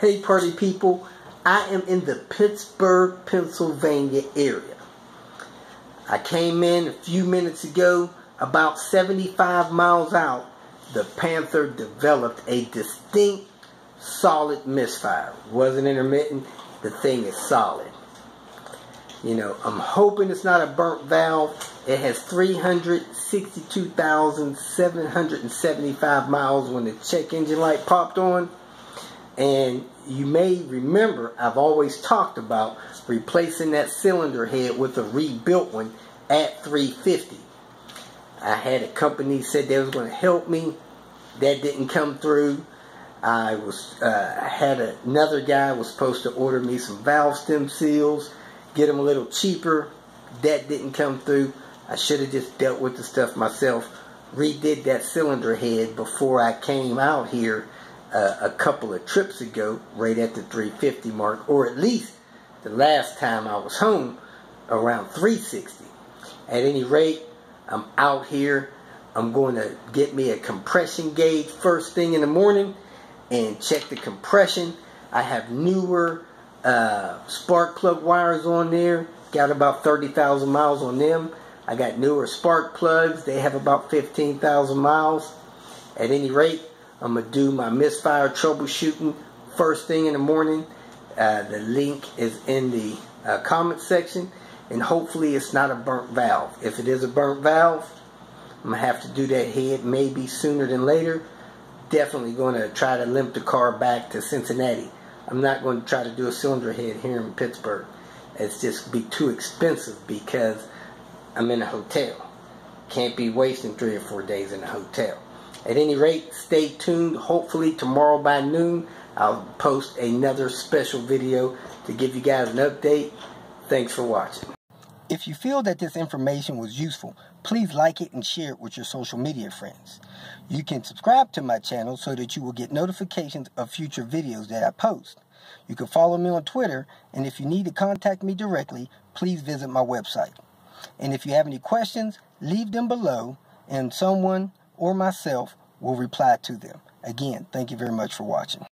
Hey party people, I am in the Pittsburgh, Pennsylvania area. I came in a few minutes ago. About 75 miles out, the Panther developed a distinct, solid misfire. Wasn't intermittent, the thing is solid. You know, I'm hoping it's not a burnt valve. It has 362,775 miles when the check engine light popped on. And you may remember I've always talked about replacing that cylinder head with a rebuilt one at 350. I had a company said they was going to help me. That didn't come through. I had another guy was supposed to order me some valve stem seals, get them a little cheaper. That didn't come through. I should have just dealt with the stuff myself. Redid that cylinder head before I came out here a couple of trips ago, right at the 350 mark, or at least the last time I was home around 360. At any rate, I'm out here. I'm going to get me a compression gauge first thing in the morning and check the compression. I have newer spark plug wires on there. Got about 30,000 miles on them. I got newer spark plugs. They have about 15,000 miles. At any rate, I'm going to do my misfire troubleshooting first thing in the morning. The link is in the comment section. And hopefully it's not a burnt valve. If it is a burnt valve, I'm going to have to do that head maybe sooner than later. Definitely going to try to limp the car back to Cincinnati. I'm not going to try to do a cylinder head here in Pittsburgh. It's just be too expensive because I'm in a hotel. Can't be wasting 3 or 4 days in a hotel. At any rate, stay tuned. Hopefully tomorrow by noon, I'll post another special video to give you guys an update. Thanks for watching. If you feel that this information was useful, please like it and share it with your social media friends. You can subscribe to my channel so that you will get notifications of future videos that I post. You can follow me on Twitter, and if you need to contact me directly, please visit my website. And if you have any questions, leave them below, and someone or myself will reply to them. Again, thank you very much for watching.